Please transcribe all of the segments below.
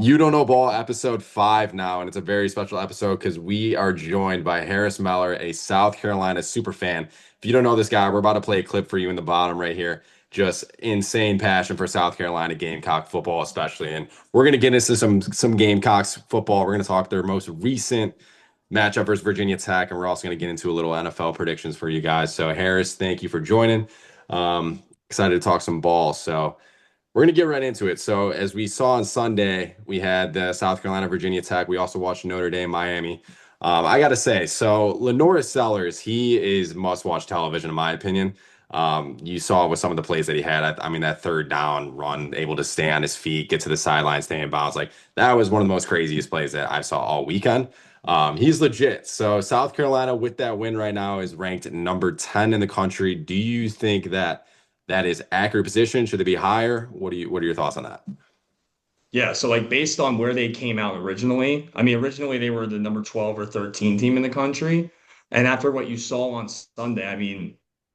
You Don't Know Ball, episode 5 now, and it's a very special episode because we are joined by Harris Moller, a South Carolina super fan. If you don't know this guy, we're about to play a clip for you in the bottom right here. Just insane passion for South Carolina Gamecock football, especially. And we're gonna get into some Gamecocks football. We're gonna talk their most recent matchup versus Virginia Tech, and we're also gonna get into a little NFL predictions for you guys. So Harris, thank you for joining. Excited to talk some ball. So. We're going to get right into it. So, as we saw on Sunday, we had the South Carolina Virginia Tech. We also watched Notre Dame Miami. I got to say, so LaNorris Sellers, he is must-watch television in my opinion. You saw with some of the plays that he had. I mean, that third down run, able to stay on his feet, get to the sideline, stay in bounds. Like that was one of the most craziest plays that I saw all weekend. He's legit. So South Carolina with that win right now is ranked number 10 in the country. Do you think that is accurate position? Should it be higher? What are your thoughts on that? Yeah, so like based on where they came out originally, I mean, originally they were the number 12 or 13 team in the country. And after what you saw on Sunday, I mean,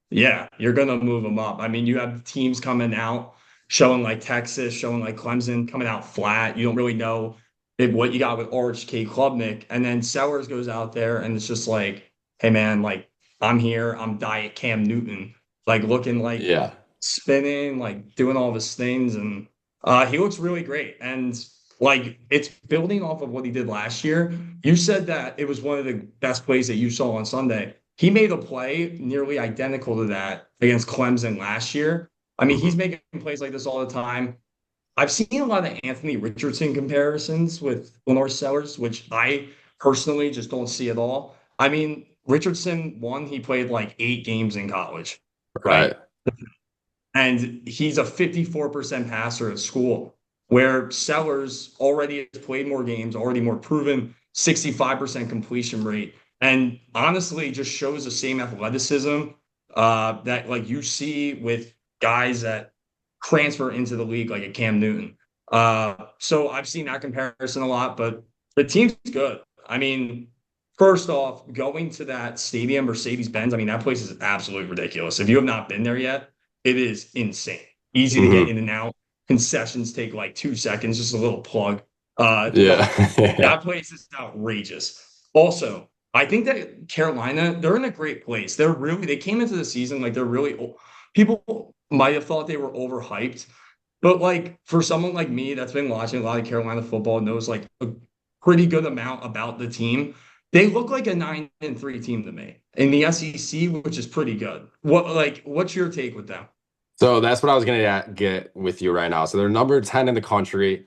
yeah, you're gonna move them up. I mean, you have teams coming out showing like Texas, showing like Clemson coming out flat. You don't really know what you got with Orange K. Klubnik. And then Sellers goes out there and it's just like, hey man, like I'm here, I'm Diet Cam Newton, like looking like Yeah. spinning, like doing all his things, and he looks really great. And like it's building off of what he did last year. You said that it was one of the best plays that you saw on Sunday. He made a play nearly identical to that against Clemson last year. I mean, he's Mhm. making plays like this all the time. I've seen a lot of Anthony Richardson comparisons with LaNorris Sellers, which I personally just don't see at all. I mean, Richardson, one, he played like 8 games in college, Right. right? And he's a 54% passer at school, where Sellers already has played more games, already more proven, 65% completion rate. And honestly, just shows the same athleticism that like you see with guys that transfer into the league, like a Cam Newton. So I've seen that comparison a lot, but the team's good. I mean, first off, going to that stadium, Mercedes-Benz, I mean, that place is absolutely ridiculous. If you have not been there yet, it is insane. Easy to get Hmm. in and out. Concessions take like 2 seconds, just a little plug. Yeah. But that place is outrageous. Also, I think that Carolina, they're in a great place. They came into the season like they're really, people might have thought they were overhyped. But like for someone like me that's been watching a lot of Carolina football, knows like a pretty good amount about the team, they look like a 9-3 team to me in the SEC, which is pretty good. What's your take with them? So that's what I was gonna get with you right now. So they're number 10 in the country.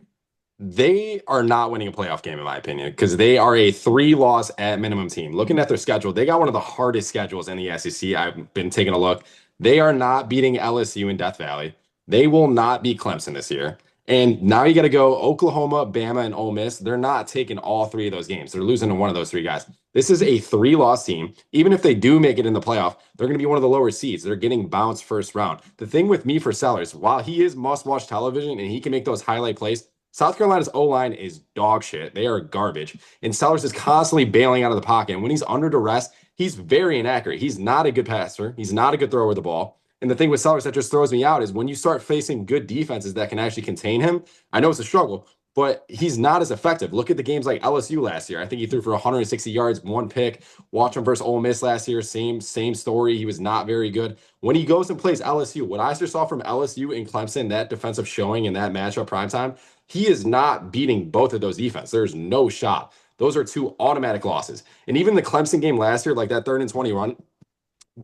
They are not winning a playoff game, in my opinion, because they are a three-loss at minimum team. Looking at their schedule, they got one of the hardest schedules in the SEC. I've been taking a look. They are not beating LSU in Death Valley. They will not beat Clemson this year. And now you got to go Oklahoma, Bama, and Ole Miss. They're not taking all three of those games. They're losing to one of those three guys. This is a three-loss team. Even if they do make it in the playoff, they're going to be one of the lower seeds. They're getting bounced first round. The thing with me for Sellers, while he is must-watch television and he can make those highlight plays, South Carolina's O-line is dog shit. They are garbage. And Sellers is constantly bailing out of the pocket. And when he's under duress, he's very inaccurate. He's not a good passer. He's not a good thrower of the ball. And the thing with Sellers that just throws me out is when you start facing good defenses that can actually contain him, I know it's a struggle, but he's not as effective. Look at the games like LSU last year. I think he threw for 160 yards, one pick. Watch him versus Ole Miss last year. Same story. He was not very good. When he goes and plays LSU, what I just saw from LSU and Clemson, that defensive showing in that matchup primetime, he is not beating both of those defense. There's no shot. Those are two automatic losses. And even the Clemson game last year, like that third and 20 run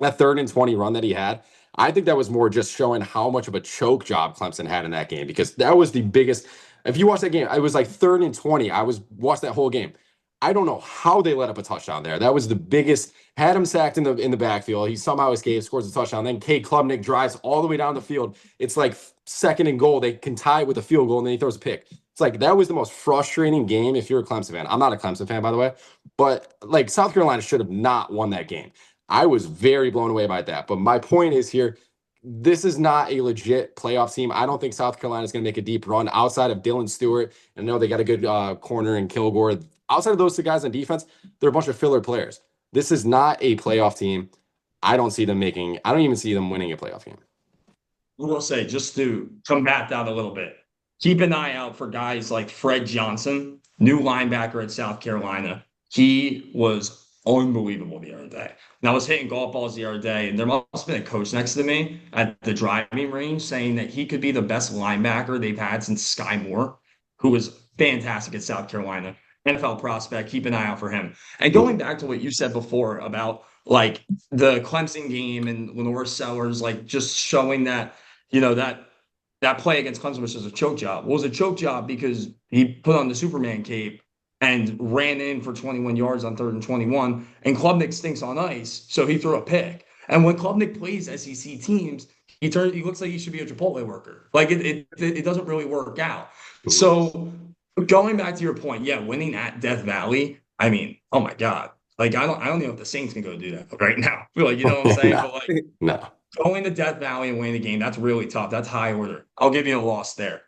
that he had, I think that was more just showing how much of a choke job Clemson had in that game because that was the biggest. If you watch that game, it was like third and 20. I was watched that whole game. I don't know how they let up a touchdown there. That was the biggest. Had him sacked in the backfield. He somehow escapes, scores a touchdown. Then Cade Klubnik drives all the way down the field. It's like second and goal. They can tie it with a field goal, and then he throws a pick. It's like that was the most frustrating game if you're a Clemson fan. I'm not a Clemson fan, by the way, but like South Carolina should have not won that game. I was very blown away by that. But my point is here, this is not a legit playoff team. I don't think South Carolina is going to make a deep run outside of Dylan Stewart. I know they got a good corner in Kilgore. Outside of those two guys on defense, they're a bunch of filler players. This is not a playoff team. I don't even see them winning a playoff game. I will say, just to combat that a little bit. keep an eye out for guys like Fred Johnson, new linebacker at South Carolina. He was unbelievable the other day. And I was hitting golf balls the other day, and there must have been a coach next to me at the driving range saying that he could be the best linebacker they've had since Sky Moore, who was fantastic at South Carolina. NFL prospect, keep an eye out for him. And going back to what you said before about like the Clemson game and LaNorris Sellers, like just showing that, that play against Clemson was just a choke job. Well, it was a choke job because he put on the Superman cape and ran in for 21 yards on 3rd and 21, and Klubnik stinks on ice, so he threw a pick. And when Klubnik plays SEC teams, he looks like he should be a Chipotle worker. Like it doesn't really work out. So going back to your point, yeah, winning at Death Valley, I mean, oh my God. Like I don't know if the Saints can go do that right now. Like, you know what I'm saying? No. But like No. going to Death Valley and winning the game, that's really tough. That's high order. I'll give you a loss there.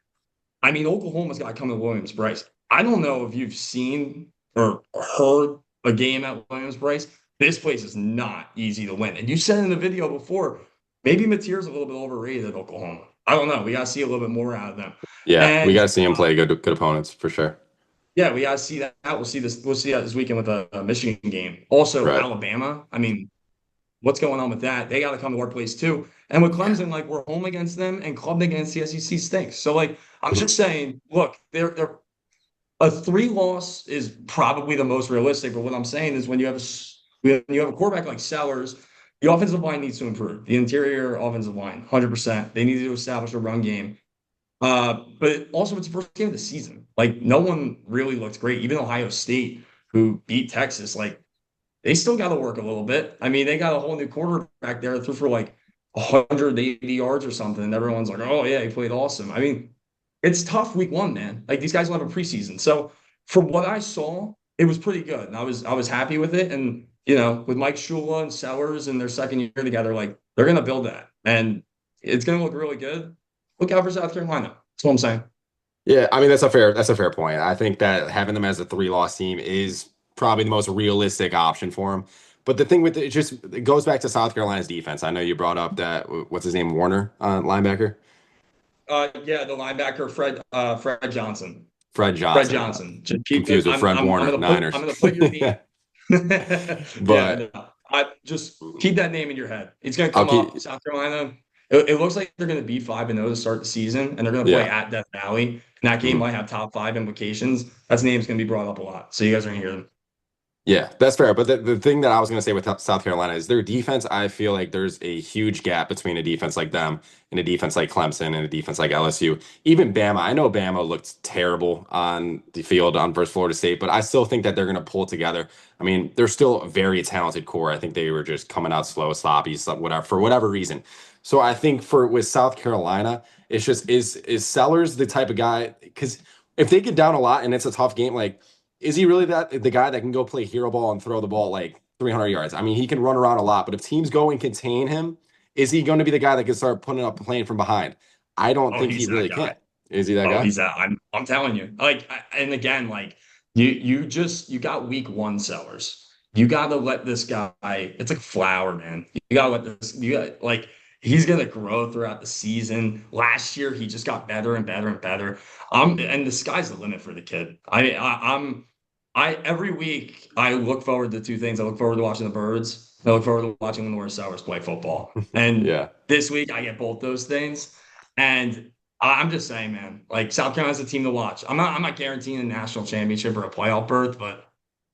I mean, Oklahoma's got to come to Williams-Brice. I don't know if you've seen or heard a game at Williams-Brice. This place is not easy to win. And you said in the video before, maybe Mateer's a little bit overrated at Oklahoma. I don't know. We got to see a little bit more out of them. Yeah, we got to see him play good opponents for sure. Yeah, we got to see that. We'll see that this weekend with a Michigan game. Also, right. Alabama. I mean, what's going on with that? They got to come to our place too. And with Clemson, like we're home against them, and Klubnik against the SEC stinks. So, like, I'm just saying, look, they're a 3-loss is probably the most realistic. But what I'm saying is when you have a quarterback like Sellers, the offensive line needs to improve. The interior offensive line, 100%. They need to establish a run game. But also it's the first game of the season. Like no one really looked great. Even Ohio State, who beat Texas, like they still got to work a little bit. I mean, they got a whole new quarterback there that threw for like 180 yards or something. And everyone's like, oh yeah, he played awesome. I mean, it's tough week 1, man. Like these guys will have a preseason. So from what I saw, it was pretty good. And I was happy with it. And with Mike Shula and Sellers and their second year together, like they're gonna build that. And it's gonna look really good. Look out for South Carolina. That's what I'm saying. Yeah, I mean that's a fair point. I think that having them as a 3-loss team is probably the most realistic option for them. But the thing with it goes back to South Carolina's defense. I know you brought up that what's his name, Warner, linebacker. Yeah, the linebacker Fred Johnson. Fred Johnson. Confused with Fred Warner, Niners. I'm gonna put your name. But I just keep that name in your head. It's gonna come up. South Carolina. It looks like they're going to be 5-0 to start the season, and they're going to play at Death Valley. And that game might have top 5 implications. That name's going to be brought up a lot. So you guys are going to hear them. Yeah, that's fair. But the thing that I was going to say with South Carolina is their defense, I feel like there's a huge gap between a defense like them and a defense like Clemson and a defense like LSU. Even Bama, I know Bama looked terrible on the field versus Florida State, but I still think that they're going to pull together. I mean, they're still a very talented core. I think they were just coming out slow, sloppy, whatever, for whatever reason. So I think with South Carolina, it's just is Sellers the type of guy? Because if they get down a lot and it's a tough game, like is he really the guy that can go play hero ball and throw the ball like 300 yards? I mean, he can run around a lot, but if teams go and contain him, is he going to be the guy that can start putting up playing from behind? I don't think he really can. Is he that guy? He's that. I'm telling you. Like, and again, like you got week 1 Sellers. You got to let this guy. It's like a flower, man. You got to let this. You got like. He's going to grow throughout the season. Last year, he just got better and better and better. And the sky's the limit for the kid. Every week I look forward to 2 things. I look forward to watching the Birds. I look forward to watching LaNorris Sellers play football. And this week I get both those things. And I'm just saying, man, like South Carolina's a team to watch. I'm not guaranteeing a national championship or a playoff berth, but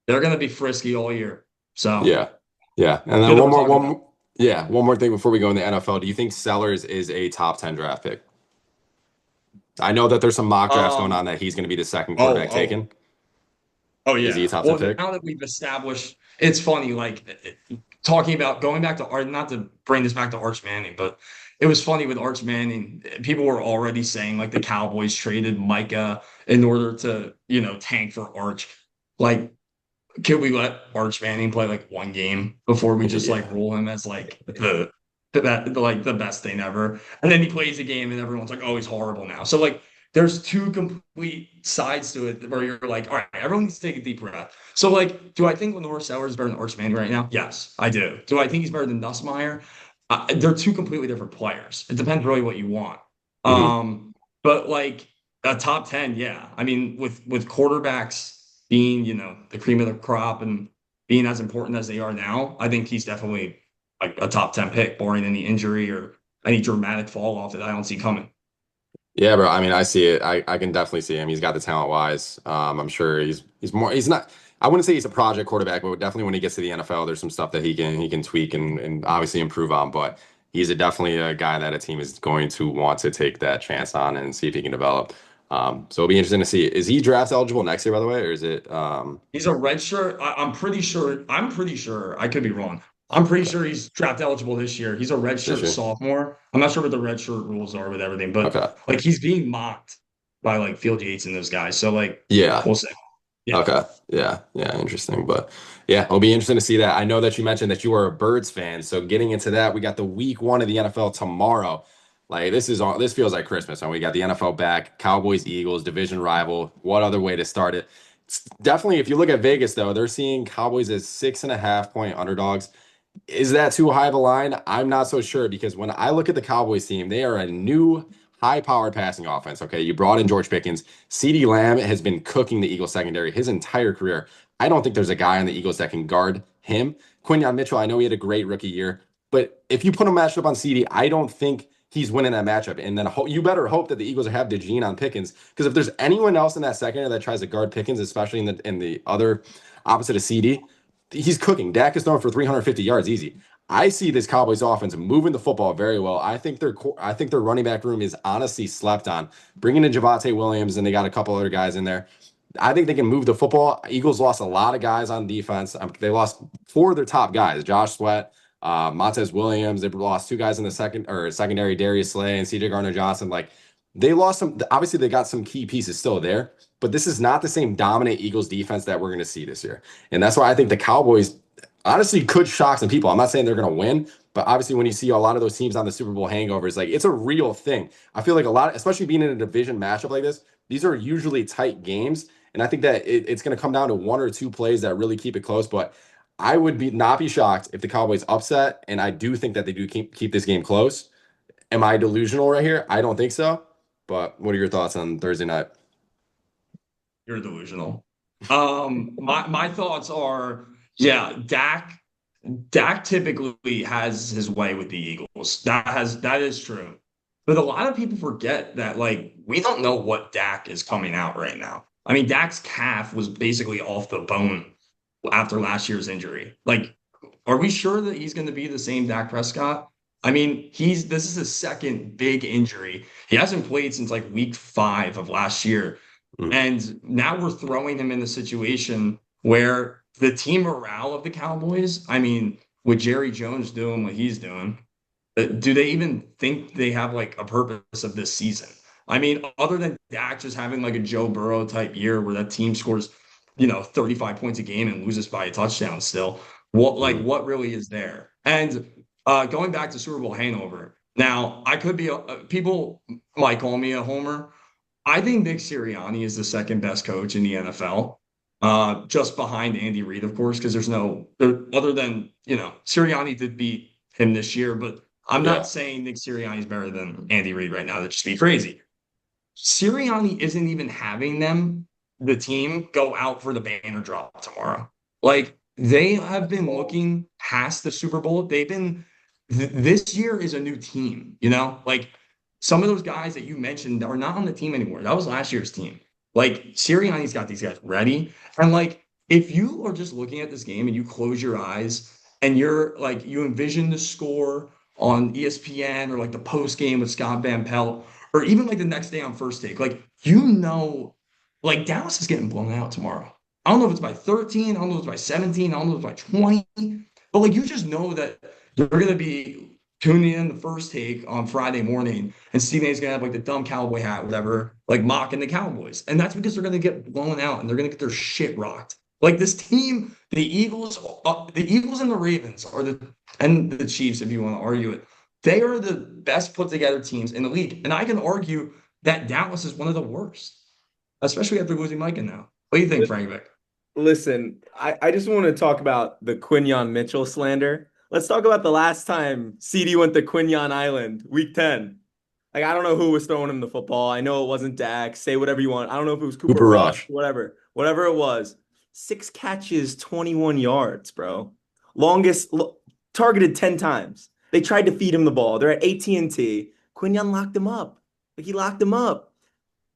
they're going to be frisky all year. So yeah. And then one more thing before we go in the NFL. Do you think Sellers is a top 10 draft pick? I know that there's some mock drafts going on that he's going to be the second quarterback taken. Oh, yeah. Is he a top 10 pick? Now that we've established, it's funny, like talking about going back to not to bring this back to Arch Manning, but it was funny with Arch Manning. People were already saying like the Cowboys traded Micah in order to, tank for Arch. Like, could we let Arch Manning play like 1 game before we just like rule him as like the best thing ever? And then he plays a game and everyone's like, oh, he's horrible now. So like there's 2 complete sides to it where you're like, all right, everyone needs to take a deep breath. So like, do I think LaNorris Sellers is better than Arch Manning right now? Yes, I do. Do I think he's better than Nussmeier? They're 2 completely different players. It depends really what you want. But like A top 10, yeah. I mean, with quarterbacks being, the cream of the crop and being as important as they are now, I think he's definitely like a top 10 pick, barring any injury or any dramatic fall off that I don't see coming. Yeah, bro. I mean, I see it. I can definitely see him. He's got the talent wise. I'm sure he's more. He's not. I wouldn't say he's a project quarterback, but definitely when he gets to the NFL, there's some stuff that he can tweak and obviously improve on. But he's definitely a guy that a team is going to want to take that chance on and see if he can develop. So it'll be interesting to see. Is he draft eligible next year, by the way, or is it? He's a redshirt. I'm pretty sure. I'm pretty sure. I could be wrong. I'm pretty Okay, sure he's draft eligible this year. He's a this redshirt year. sophomore. I'm not sure what the redshirt rules are with everything, but Okay. like he's being mocked by like Field Yates and those guys. So like Yeah. we'll see. Yeah. Okay. Yeah. Yeah. Interesting. But yeah, it'll be interesting to see that. I know that you mentioned that you are a Birds fan. So getting into that, we got the week one of the NFL tomorrow. Like this feels like Christmas. And we got the NFL back, Cowboys, Eagles, division rival. What other way to start it? It's definitely, if you look at Vegas, though, they're seeing Cowboys as 6.5 point underdogs. Is that too high of a line? I'm not so sure because when I look at the Cowboys team, they are a new high-powered passing offense. Okay, you brought in George Pickens. CeeDee Lamb has been cooking the Eagles secondary his entire career. I don't think there's a guy on the Eagles that can guard him. Quinyon Mitchell, I know he had a great rookie year, but if you put him matched up on CeeDee, I don't think he's winning that matchup. And then you better hope that the Eagles have DeGene on Pickens because if there's anyone else in that secondary that tries to guard Pickens, especially in the other opposite of CeeDee, he's cooking. Dak is throwing for 350 yards easy. I see this Cowboys offense moving the football very well. I think their running back room is honestly slept on. Bringing in Javonte Williams and they got a couple other guys in there. I think they can move the football. Eagles lost a lot of guys on defense. They lost four of their top guys: Josh Sweat, Montez Williams. They lost two guys in the secondary: Darius Slay and C.J. Gardner-Johnson. Like they lost some. Obviously, they got some key pieces still there, but this is not the same dominant Eagles defense that we're going to see this year. And that's why I think the Cowboys honestly could shock some people. I'm not saying they're going to win, but obviously when you see a lot of those teams on the Super Bowl hangovers, like it's a real thing. I feel like a lot, especially being in a division matchup like this, these are usually tight games. And I think that it's going to come down to one or two plays that really keep it close. But I would not be shocked if the Cowboys upset. And I do think that they do keep this game close. Am I delusional right here? I don't think so. But what are your thoughts on Thursday night? You're delusional. My thoughts are, yeah, Dak typically has his way with the Eagles. That is true. But a lot of people forget that like we don't know what Dak is coming out right now. I mean, Dak's calf was basically off the bone after last year's injury. Like, are we sure that he's going to be the same Dak Prescott? I mean, this is his second big injury. He hasn't played since like week 5 of last year. Mm. And now we're throwing him in a situation where the team morale of the Cowboys, I mean, with Jerry Jones doing what he's doing, do they even think they have like a purpose of this season? I mean, other than Dak just having like a Joe Burrow type year where that team scores, 35 points a game and loses by a touchdown still, Mm. what really is there? And going back to Super Bowl hangover, now I could be, people might call me a homer. I think Nick Sirianni is the second best coach in the NFL, just behind Andy Reid, of course, because other than, Sirianni did beat him this year, but I'm not Yeah. saying Nick Sirianni is better than Andy Reid right now. That'd just be crazy. Sirianni isn't even having the team, go out for the banner drop tomorrow. Like they have been looking past the Super Bowl. This year is a new team, Like some of those guys that you mentioned are not on the team anymore. That was last year's team. Like Sirianni's got these guys ready. And like if you are just looking at this game and you close your eyes and you're like you envision the score on ESPN or like the post game with Scott Van Pelt or even like the next day on First Take, like like Dallas is getting blown out tomorrow. I don't know if it's by 13, I don't know if it's by 17, I don't know if it's by 20, but like you just know that you're gonna be tuning in the First Take on Friday morning, and Stephen A's gonna have like the dumb cowboy hat, whatever, like mocking the Cowboys, and that's because they're gonna get blown out and they're gonna get their shit rocked. Like this team, the Eagles and the Ravens and the Chiefs, if you want to argue it, they are the best put together teams in the league. And I can argue that Dallas is one of the worst, especially after losing Micah now. What do you think, Frank Vic? Listen, I just want to talk about the Quinyon Mitchell slander. Let's talk about the last time CD went to Quinyon Island, week 10. Like, I don't know who was throwing him the football. I know it wasn't Dak. Say whatever you want. I don't know if it was Cooper Cooper Rush, Rush. whatever it was. 6 catches, 21 yards, bro. Targeted 10 times. They tried to feed him the ball. They're at AT&T. Quinyon locked him up. Like, he locked him up.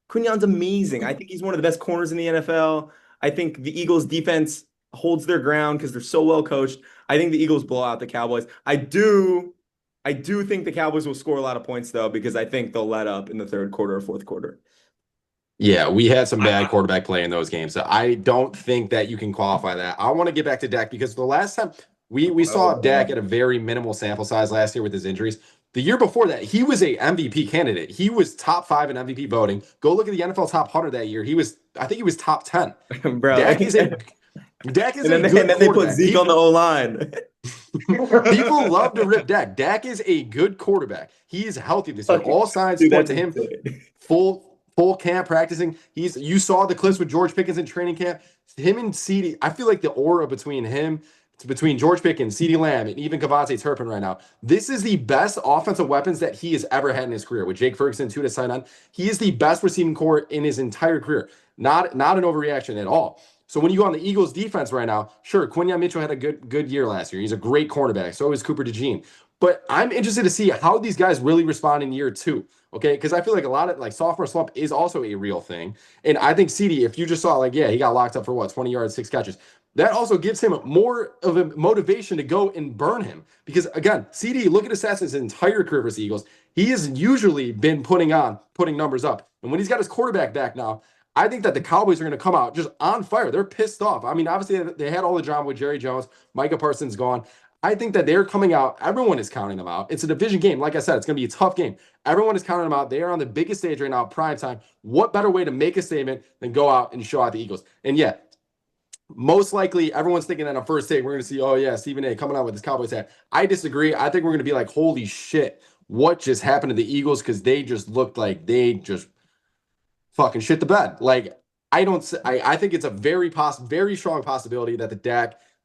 Quinyon's amazing. I think he's one of the best corners in the NFL. I think the Eagles defense holds their ground because they're so well coached. I think the Eagles blow out the Cowboys. I do think the Cowboys will score a lot of points though, because I think they'll let up in the third quarter or fourth quarter. Yeah, we had some bad quarterback play in those games. So I don't think that you can qualify that. I want to get back to Dak because the last time we saw Dak at a very minimal sample size last year with his injuries. The year before that, he was a MVP candidate. He was top 5 in MVP voting. Go look at the NFL top 100 that year. I think he was top 10. Bro, Dak is a good and then they put Zeke on the O-line. People love to rip Dak. Dak is a good quarterback. He is healthy this year. All signs point to him. Full camp practicing. You saw the clips with George Pickens in training camp. Him and CeeDee, I feel like the aura between George Pickens, CeeDee Lamb, and even Kavontae Turpin right now. This is the best offensive weapons that he has ever had in his career. With Jake Ferguson, too, to sign on. He is the best receiving core in his entire career. Not an overreaction at all. So when you go on the Eagles defense right now, sure, Quinyon Mitchell had a good year last year. He's a great cornerback. So is Cooper DeJean. But I'm interested to see how these guys really respond in year 2. Okay, because I feel like a lot of sophomore slump is also a real thing. And I think CeeDee, if you just saw he got locked up for 20 yards, 6 catches. That also gives him more of a motivation to go and burn him. Because again, CeeDee, look at his stats his entire career for the Eagles. He has usually been putting numbers up. And when he's got his quarterback back now, I think that the Cowboys are going to come out just on fire. They're pissed off. I mean, obviously they had all the drama with Jerry Jones. Micah Parsons gone. I think that they're coming out. Everyone is counting them out. It's a division game. Like I said, it's going to be a tough game. Everyone is counting them out. They are on the biggest stage right now, prime time. What better way to make a statement than go out and show out the Eagles? And yeah, most likely everyone's thinking that on first take, we're going to see, Stephen A coming out with his Cowboys hat. I disagree. I think we're going to be like, holy shit, what just happened to the Eagles? Because they just looked like they just fucking shit the bed. Like, I think it's a very strong possibility that the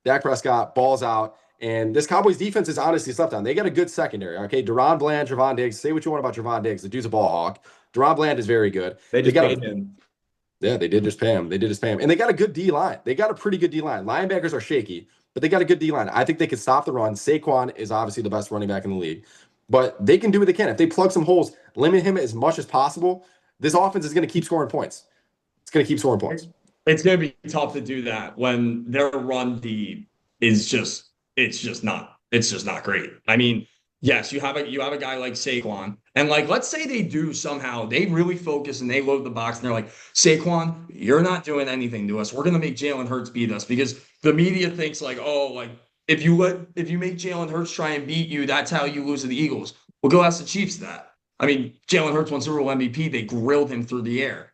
Dak Prescott balls out. And this Cowboys defense is honestly slept on. They got a good secondary. Okay, Deron Bland, Trevon Diggs. Say what you want about Trevon Diggs. The dude's a ball hawk. Deron Bland is very good. They just paid him. Yeah, they did just pay him. And they got a good D-line. They got a pretty good D-line. Linebackers are shaky, but they got a good D-line. I think they can stop the run. Saquon is obviously the best running back in the league. But they can do what they can. If they plug some holes, limit him as much as possible, this offense is going to keep scoring points. It's going to keep scoring points. It's going to be tough to do that when their run D is just not great. I mean, yes, you have a guy like Saquon, and let's say they do somehow, they really focus and they load the box and they're like, Saquon, you're not doing anything to us. We're going to make Jalen Hurts beat us, because the media thinks if you make Jalen Hurts try and beat you, that's how you lose to the Eagles. Well, go ask the Chiefs that. I mean, Jalen Hurts won Super Bowl MVP. They grilled him through the air.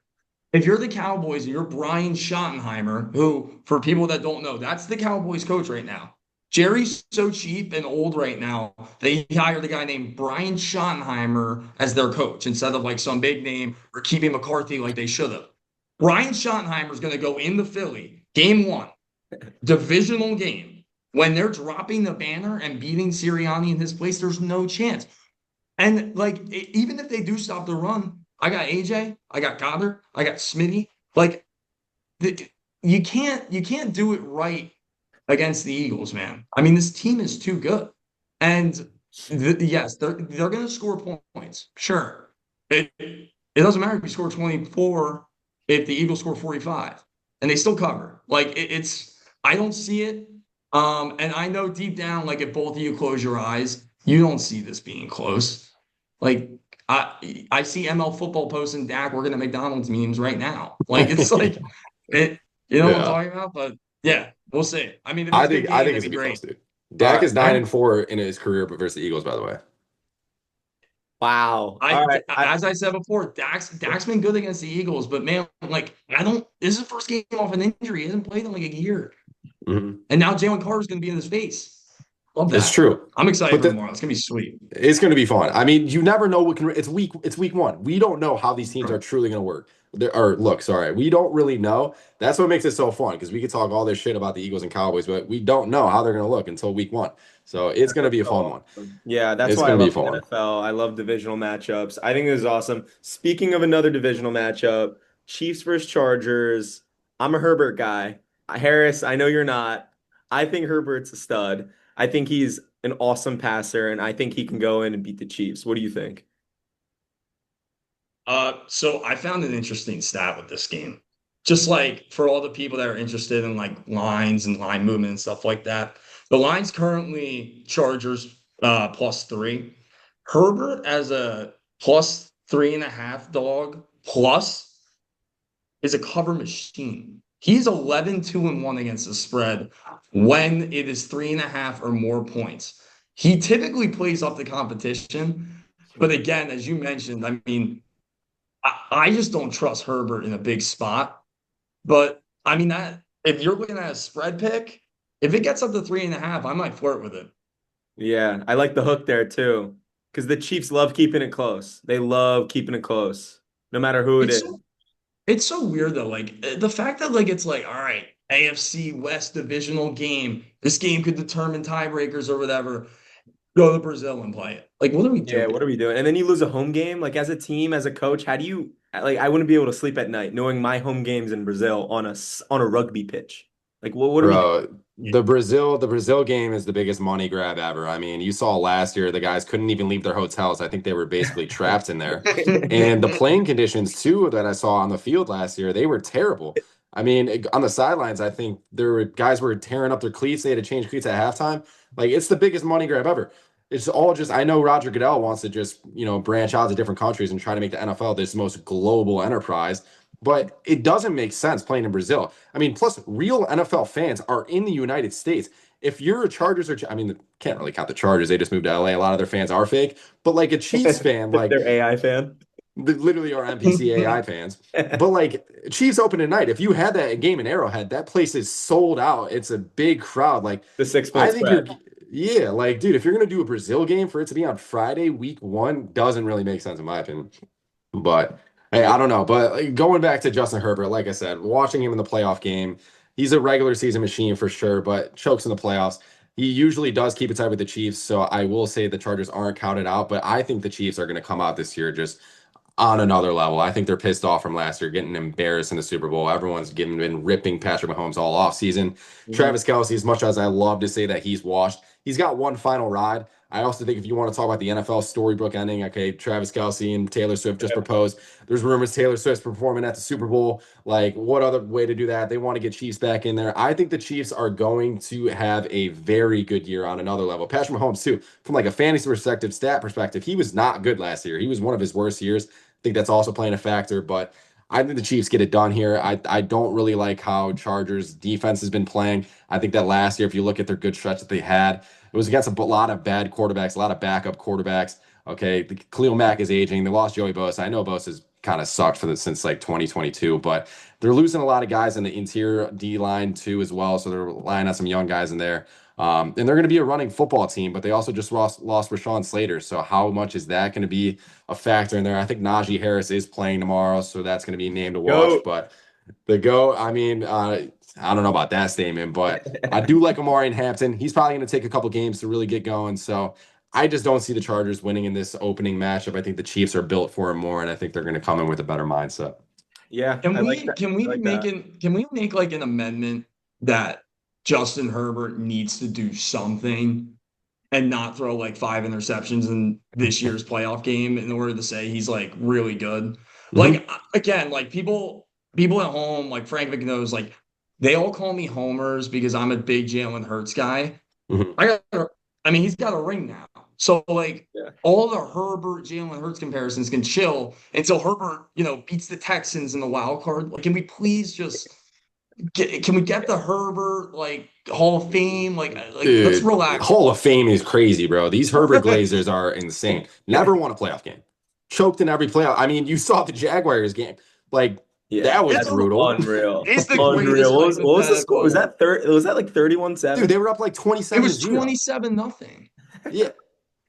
If you're the Cowboys and you're Brian Schottenheimer, who, for people that don't know, that's the Cowboys coach right now. Jerry's so cheap and old right now, they hired a guy named Brian Schottenheimer as their coach instead of some big name or keeping McCarthy like they should have. Brian Schottenheimer is going to go into Philly, game 1, divisional game. When they're dropping the banner and beating Sirianni in his place, there's no chance. And even if they do stop the run, I got AJ, I got Goddard, I got Smitty. You can't do it right against the Eagles, man. I mean, this team is too good. And yes, they're going to score points. Sure. It doesn't matter if you score 24 if the Eagles score 45 and they still cover. I don't see it. And I know deep down, if both of you close your eyes, you don't see this being close. I see ML football posting Dak working at McDonald's memes right now. It's what I'm talking about? But yeah, we'll see. I mean, I think it's gonna be close, dude. Dak is 9-4 in his career, but versus the Eagles, by the way. Wow. As I said before, Dak's been good against the Eagles, but man, this is the first game off an injury. He hasn't played in a year. Mm-hmm. And now Jalen Carter's gonna be in his face. Love that. It's true. I'm excited for tomorrow. It's gonna be sweet. It's gonna be fun. I mean, you never know what can. It's week 1. We don't know how these teams are truly gonna work. We don't really know. That's what makes it so fun because we could talk all this shit about the Eagles and Cowboys, but we don't know how they're going to look until week 1. So it's going to be a fun one. Yeah, that's It's why I going to be love the fun. NFL. I love divisional matchups. I think this is awesome. Speaking of another divisional matchup, Chiefs versus Chargers. I'm a Herbert guy. Harris, I know you're not. I think Herbert's a stud. I think he's an awesome passer, and I think he can go in and beat the Chiefs. What do you think? So I found an interesting stat with this game. Just like for all the people that are interested in like lines and line movement and stuff like that, the line's currently Chargers +3. Herbert as a +3.5 dog plus is a cover machine. He's 11-2-1 against the spread when it is 3.5 or more points. He typically plays up the competition, but again, as you mentioned, I mean, I just don't trust Herbert in a big spot. But I mean that if you're looking at a spread pick, if it gets up to 3.5, I might flirt with it. Yeah, I like the hook there too, because the Chiefs love keeping it close. They love keeping it close, no matter who it It's is. so it's so weird though. Like the fact that like it's like, all right, AFC West divisional game. This game could determine tiebreakers or whatever. Go to Brazil and play it. Like, what are we Yeah, doing? what are we doing? And then you lose a home game, like as a team, as a coach, how do you like I wouldn't be able to sleep at night knowing my home game's in Brazil on a rugby pitch. Like what are we doing? Bro, the Brazil game is the biggest money grab ever. I mean, you saw last year the guys couldn't even leave their hotels. I think they were basically trapped in there. And the playing conditions too that I saw on the field last year, they were terrible. I mean, on the sidelines, I think there were guys were tearing up their cleats. They had to change cleats at halftime. Like it's the biggest money grab ever. It's all just I know Roger Goodell wants to just, branch out to different countries and try to make the NFL this most global enterprise. But it doesn't make sense playing in Brazil. I mean, plus real NFL fans are in the United States. If you're a Chargers I mean, can't really count the Chargers. They just moved to LA. A lot of their fans are fake. But like a Chiefs fan, like They're AI fan. they literally are NPC AI fans. But like Chiefs open tonight, if you had that game in Arrowhead, that place is sold out. It's a big crowd. Like The 6 point I think spread. yeah, like dude, if you're gonna do a Brazil game for it to be on Friday, week 1, doesn't really make sense in my opinion. But hey, I don't know. But like, going back to Justin Herbert, like I said, watching him in the playoff game, he's a regular season machine for sure, but chokes in the playoffs. He usually does keep it tight with the Chiefs, so I will say the Chargers aren't counted out, but I think the Chiefs are going to come out this year just on another level. I think they're pissed off from last year, getting embarrassed in the Super Bowl. Everyone's been ripping Patrick Mahomes all off season. Mhm. Travis Kelce, as much as I love to say that he's washed, he's got one final ride. I also think if you want to talk about the NFL storybook ending, okay, Travis Kelce and Taylor Swift just proposed. There's rumors Taylor Swift's performing at the Super Bowl. Like, what other way to do that? They want to get Chiefs back in there. I think the Chiefs are going to have a very good year on another level. Patrick Mahomes, too, from like a fantasy perspective, stat perspective, he was not good last year. He was one of his worst years. I think that's also playing a factor, but I think the Chiefs get it done here. I don't really like how Chargers defense has been playing. I think that last year, if you look at their good stretch that they had, it was against a lot of bad quarterbacks, a lot of backup quarterbacks. Okay, Khalil Mack is aging. They lost Joey Bosa. I know Bosa's kind of sucked since like 2022, but they're losing a lot of guys in the interior D line too as well. So they're relying on some young guys in there. And they're going to be a running football team, but they also just lost Rashawn Slater. So how much is that going to be a factor in there? I think Najee Harris is playing tomorrow, so that's going to be a name to watch. Go. But the go, I mean, I don't know about that statement, but I do like Amari and Hampton. He's probably going to take a couple games to really get going. So I just don't see the Chargers winning in this opening matchup. I think the Chiefs are built for it more, and I think they're going to come in with a better mindset. Yeah, Can I like we that. can we I like make that. can we make like an amendment that Justin Herbert needs to do something and not throw like 5 interceptions in this year's playoff game in order to say he's like really good? Mhm. Like again, like people at home, like Frank Vick knows, like they all call me homers because I'm a big Jalen Hurts guy. Mhm. I mean, he's got a ring now. So like Yeah. all the Herbert Jalen Hurts comparisons can chill until Herbert, beats the Texans in the wild card. Like, can we please just can we get the Herbert like Hall of Fame? Like let's Dude, relax. Hall of Fame is crazy, bro. These Herbert Glazers are insane. Never won a playoff game. Choked in every playoff. I mean, you saw the Jaguars game. Like, Yeah, that was It's that's brutal. unreal. it's the Unreal. greatest What was the score? Was hypothetical. that was that like Dude, 31-7? they were up like It 27 to was 0. 27 nothing. Yeah.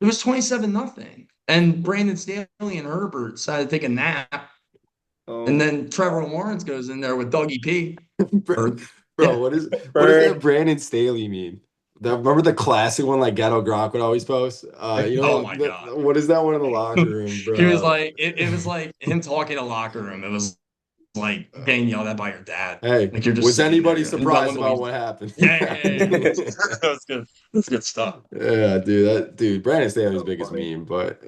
It was 27 nothing. And Brandon Staley and Herbert decided to take a nap. And then Trevor Lawrence goes in there with Dougie P. Bro, what does that Brandon Staley mean? Remember the classic one like Ghetto Gronk would always post? Oh my God. What is that one in the locker room, bro? He was like, it was like him talking in a locker room. It was like getting yelled at by your dad. Hey, like you're just was anybody there. surprised about what happened? Yeah. That's good. That's good stuff. Yeah, dude, Brandon Staley's biggest meme, but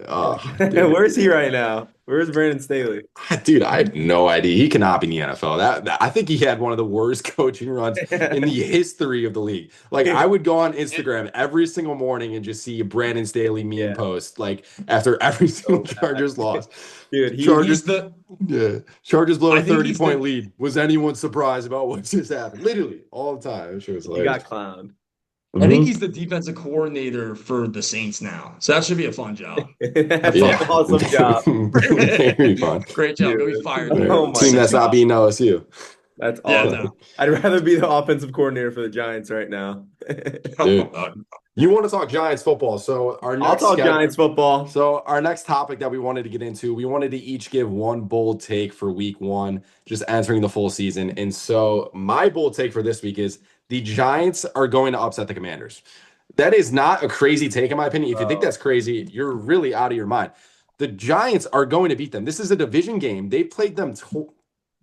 where is he right now? Where's Brandon Staley? Dude, I have no idea. He cannot be in the NFL. I think he had one of the worst coaching runs in the history of the league. Like, I would go on Instagram every single morning and just see a Brandon Staley meme post, like after every single Chargers loss. Dude, Chargers blow a 30-point lead. Was anyone surprised about what just happened? Literally all the time. It was he got clowned. I think he's the defensive coordinator for the Saints now. So that should be a fun job. That's an awesome job. Very fun. Great job. Go be fired. Team that's not being LSU. That's awesome. Yeah, no. I'd rather be the offensive coordinator for the Giants right now. Dude, you want to talk Giants football. So I'll talk Giants football. So our next topic that we wanted to get into, we wanted to each give one bold take for week 1, just entering the full season. And so my bold take for this week is the Giants are going to upset the Commanders. That is not a crazy take, in my opinion. If you think that's crazy, you're really out of your mind. The Giants are going to beat them. This is a division game. They played them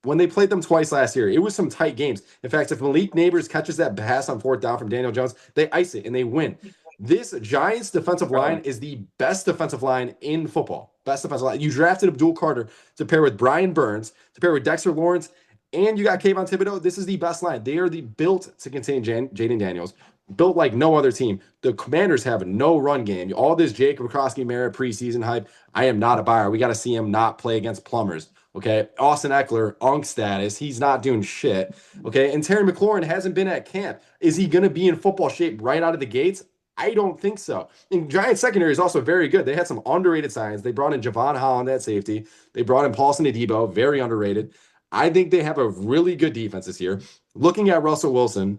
when they played them twice last year. It was some tight games. In fact, if Malik Neighbors catches that pass on 4th down from Daniel Jones, they ice it and they win. This Giants defensive line is the best defensive line in football. Best defensive line. You drafted Abdul Carter to pair with Brian Burns, to pair with Dexter Lawrence, and you got Kayvon Thibodeau. This is the best line. They are built to contain Jaden Daniels, built like no other team. The Commanders have no run game. All this Jacob Kroski-Merritt preseason hype, I am not a buyer. We got to see him not play against plumbers. Okay, Austin Eckler, UNC status. He's not doing shit. Okay, and Terry McLaurin hasn't been at camp. Is he going to be in football shape right out of the gates? I don't think so. And Giants secondary is also very good. They had some underrated signs. They brought in Javon Holland at safety. They brought in Paulson Adebo, very underrated. I think they have a really good defense this year. Looking at Russell Wilson,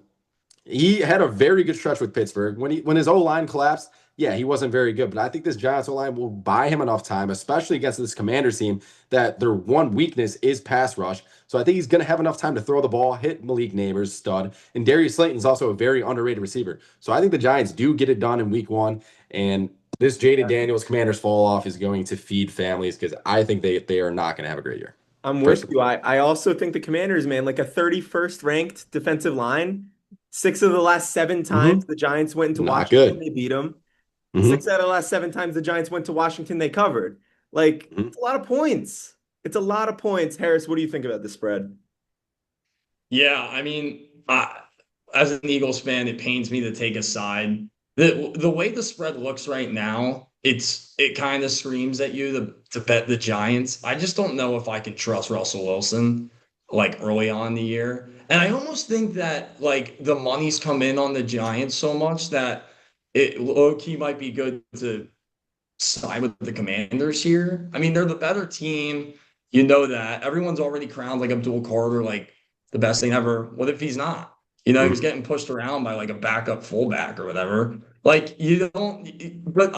he had a very good stretch with Pittsburgh. When his O-line collapsed, yeah, he wasn't very good. But I think this Giants O-line will buy him enough time, especially against this Commanders team, that their one weakness is pass rush. So I think he's going to have enough time to throw the ball, hit Malik Neighbors, stud. And Darius Slayton is also a very underrated receiver. So I think the Giants do get it done in week 1. And this Jaden Daniels Commanders fall off is going to feed families because I think they are not going to have a great year. I'm with you. I also think the Commanders, man, like a 31st ranked defensive line. 6 of the last 7 times the Giants went into Washington, they beat them. 6 out of the last 7 times the Giants went to Washington, they covered. Like, it's a lot of points. It's a lot of points. Harris, what do you think about the spread? Yeah, I mean, as an Eagles fan, it pains me to take a side. The way the spread looks right now, it kind of screams at you to bet the Giants. I just don't know if I can trust Russell Wilson like early on in the year. And I almost think that like the money's come in on the Giants so much that it low-key might be good to side with the Commanders here. I mean, they're the better team. You know that. Everyone's already crowned like Abdul Carter, like the best thing ever. What if he's not? You know, he was getting pushed around by like a backup fullback or whatever. Like, you don't, but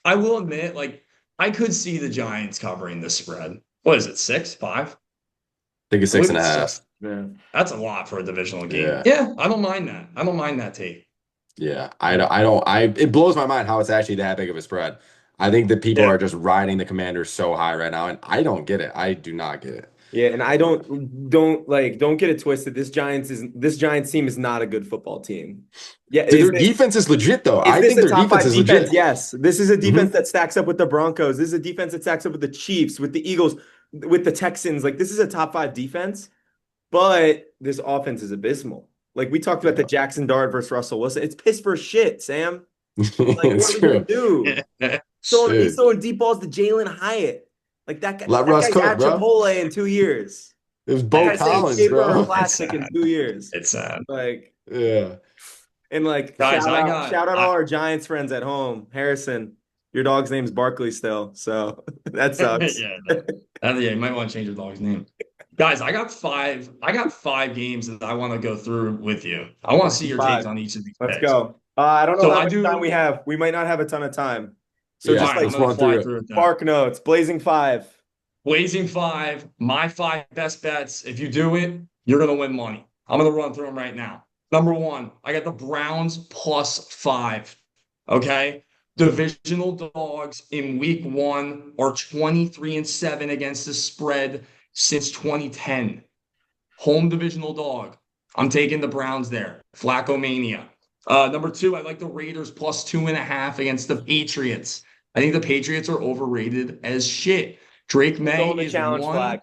I will admit, like, I could see the Giants covering the spread. What is it, 6, 5? I think it's 6.5. Yeah. That's a lot for a divisional game. Yeah, I don't mind that. I don't mind that take. Yeah, it blows my mind how it's actually that big of a spread. I think that people are just riding the Commanders so high right now, and I don't get it. I do not get it. Yeah, and I don't get it twisted. This Giants team is not a good football team. Yeah, their defense is legit though. I think their defense is legit. Yes, this is a defense that stacks up with the Broncos. This is a defense that stacks up with the Chiefs, with the Eagles, with the Texans. Like, this is a top 5 defense, but this offense is abysmal. Like, we talked about the Jackson Dart versus Russell Wilson. It's piss for shit, Sam. Like, what are we gonna do? He's throwing deep balls to Jalen Hyatt. Like, that guy, Let Russ cook, bro. Chipotle in 2 years. It was Bo Collins, bro. Plastic in 2 years. It's sad. Like, yeah. And like, shout out all our Giants friends at home. Harrison, your dog's name's Barkley still, so that sucks. Yeah, you might want to change your dog's name. Guys, I got 5 games that I want to go through with you. I want to see your takes on each of these. Let's go. I don't know how much time we have. We might not have a ton of time. So just like run through it. Spark notes, Blazing 5. Blazing five, my five best bets. If you do it, you're going to win money. I'm going to run through them right now. Number one, I got the Browns +5. Okay. Divisional dogs in week 1 are 23-7 against the spread since 2010. Home divisional dog. I'm taking the Browns there. Flacco mania. Number two, I like the Raiders +2.5 against the Patriots. I think the Patriots are overrated as shit. Drake May the is challenge flag.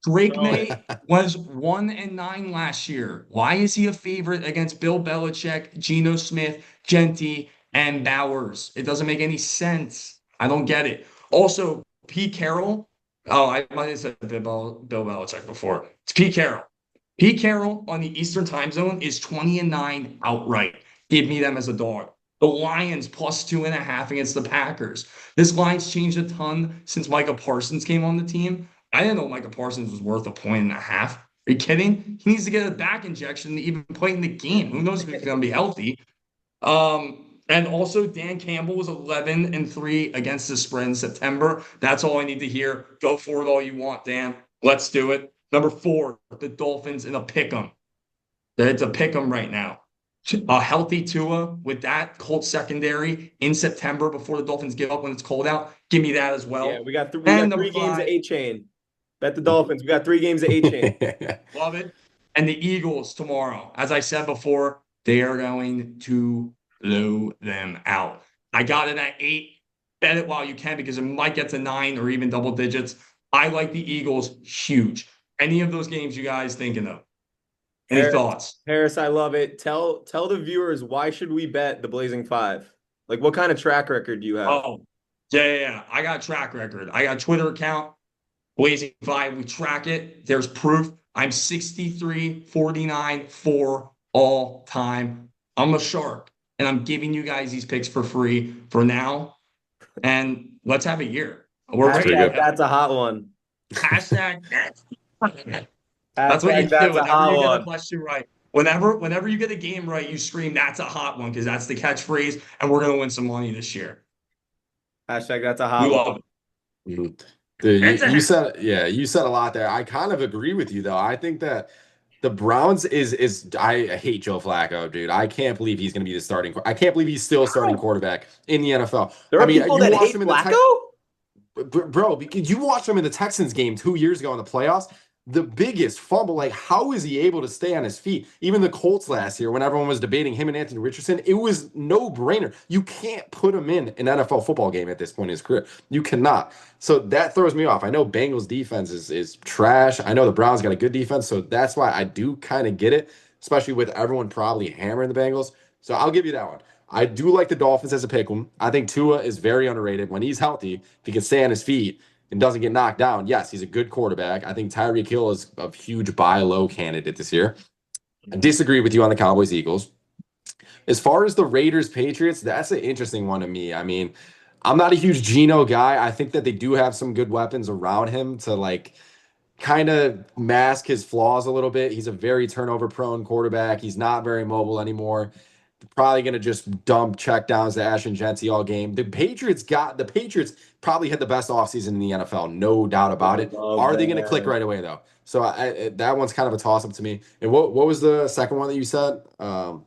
Drake May was 1-9 last year. Why is he a favorite against Bill Belichick, Geno Smith, Genti, and Bowers? It doesn't make any sense. I don't get it. Also, Pete Carroll. Oh, I might have said Bill Belichick before. It's Pete Carroll. Pete Carroll on the Eastern time zone is 20-9 outright. Give me them as a dog. The Lions +2.5 against the Packers. This line's changed a ton since Micah Parsons came on the team. I didn't know Micah Parsons was worth 1.5. Are you kidding? He needs to get a back injection to even play in the game. Who knows if he's going to be healthy? And also, Dan Campbell was 11-3 against the spread in September. That's all I need to hear. Go for it all you want, Dan. Let's do it. Number 4, the Dolphins in a pick'em. It's a pick'em right now. A healthy Tua with that Colts secondary in September before the Dolphins give up when it's cold out. Give me that as well. Yeah, we got 3 games of 8-chain. Bet the Dolphins. We got 3 games of 8-chain. Love it. And the Eagles tomorrow. As I said before, they are going to blow them out. I got it at 8. Bet it while you can because it might get to 9 or even double digits. I like the Eagles huge. Any of those games you guys thinking of? Any thoughts? Harris, I love it. Tell the viewers, why should we bet the Blazing 5? Like, what kind of track record do you have? Oh, yeah. I got a track record. I got a Twitter account, Blazing 5. We track it. There's proof. I'm 63-49 for all time. I'm a shark, and I'm giving you guys these picks for free for now. And let's have a year. We're ready. That's a hot one. Hashtag that's what you do whenever you get a question right. Whenever you get a game right, you scream, "That's a hot one," because that's the catchphrase, and we're gonna win some money this year. Hashtag that's a hot one. Dude, you said a lot there. I kind of agree with you though. I think that the Browns I hate Joe Flacco, dude. I can't believe he's gonna be the starting. I can't believe he's still starting quarterback in the NFL. There are people that hate Flacco? Bro, because you watched him in the Texans game 2 years ago in the playoffs. The biggest fumble, like how is he able to stay on his feet? Even the Colts last year, when everyone was debating him and Anthony Richardson, it was no brainer. You can't put him in an NFL football game at this point in his career. You cannot. So that throws me off. I know Bengals defense is trash. I know the Browns got a good defense, so that's why I do kind of get it, especially with everyone probably hammering the Bengals. So I'll give you that one. I do like the Dolphins as a pick 'em. I think Tua is very underrated. When he's healthy, if he can stay on his feet and doesn't get knocked down, yes, he's a good quarterback. I think Tyreek Hill is a huge buy low candidate this year. I disagree with you on the Cowboys Eagles. As far as the Raiders Patriots, that's an interesting one to me. I mean, I'm not a huge Geno guy. I think that they do have some good weapons around him to like kind of mask his flaws a little bit. He's a very turnover prone quarterback. He's not very mobile anymore. Probably going to just dump checkdowns to Ashton Genti all game. The Patriots probably had the best offseason in the NFL, no doubt about it. Are they going to click right away, though? So that one's kind of a toss-up to me. And what was the second one that you said? The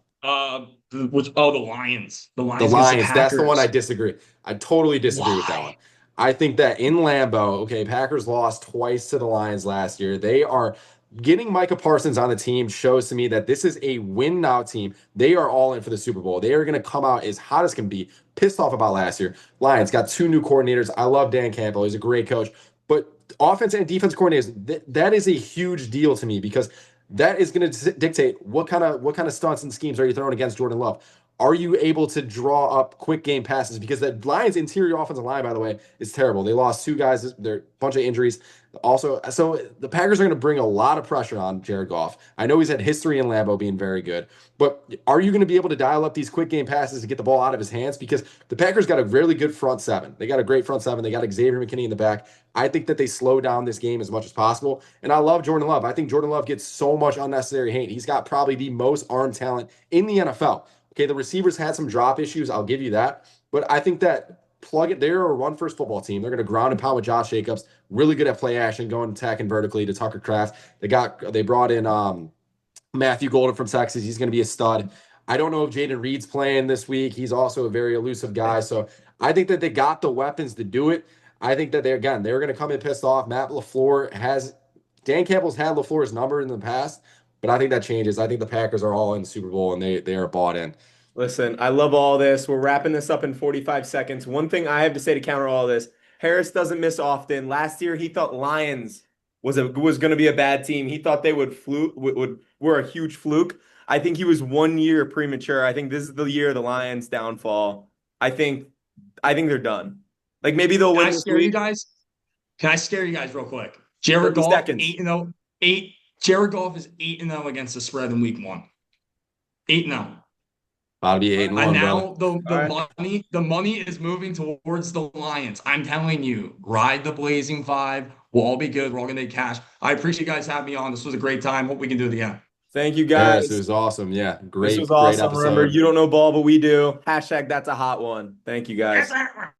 Lions. The Lions. That's the one I disagree. I totally disagree with that one. I think that in Lambeau, okay, Packers lost twice to the Lions last year. They are getting Micah Parsons on the team shows to me that this is a win now team. They are all in for the Super Bowl. They are going to come out as hot as can be, pissed off about last year. Lions got 2 new coordinators. I love Dan Campbell. He's a great coach. But offense and defense coordinators, that is a huge deal to me because that is going to dictate what kind of stunts and schemes are you throwing against Jordan Love. Are you able to draw up quick game passes? Because the Lions' interior offensive line, by the way, is terrible. They lost 2 guys. There are a bunch of injuries. Also, so the Packers are going to bring a lot of pressure on Jared Goff. I know he's had history in Lambeau being very good, but are you going to be able to dial up these quick game passes to get the ball out of his hands? Because the Packers got a really good front seven. They got a great front seven. They got Xavier McKinney in the back. I think that they slow down this game as much as possible. And I love Jordan Love. I think Jordan Love gets so much unnecessary hate. He's got probably the most arm talent in the NFL. Okay, the receivers had some drop issues. I'll give you that. But I think that plug it. They're a run-first football team. They're going to ground and pound with Josh Jacobs. Really good at play action, going attacking vertically to Tucker Kraft. They brought in Matthew Golden from Texas. He's going to be a stud. I don't know if Jaden Reed's playing this week. He's also a very elusive guy. So I think that they got the weapons to do it. I think that they're going to come in pissed off. Dan Campbell's had LaFleur's number in the past, but I think that changes. I think the Packers are all in the Super Bowl, and they are bought in. Listen, I love all this. We're wrapping this up in 45 seconds. One thing I have to say to counter all this, Harris doesn't miss often. Last year, he thought Lions was going to be a bad team. He thought they were a huge fluke. I think he was 1 year premature. I think this is the year of the Lions' downfall. I think they're done. Like, maybe they'll win this week. Can I scare you guys real quick? Jared Goff 8-0. Jared Goff is 8-0 against the spread in week 1. 8-0. About to be 8-1. And now the money is moving towards the Lions. I'm telling you, ride the Blazing Five. We'll all be good. We're all gonna make cash. I appreciate you guys having me on. This was a great time. Hope we can do it again. Thank you, guys. Yes, it was awesome. Yeah, great. This was awesome. Great episode. Remember, you don't know ball, but we do. #that's a hot one. Thank you, guys.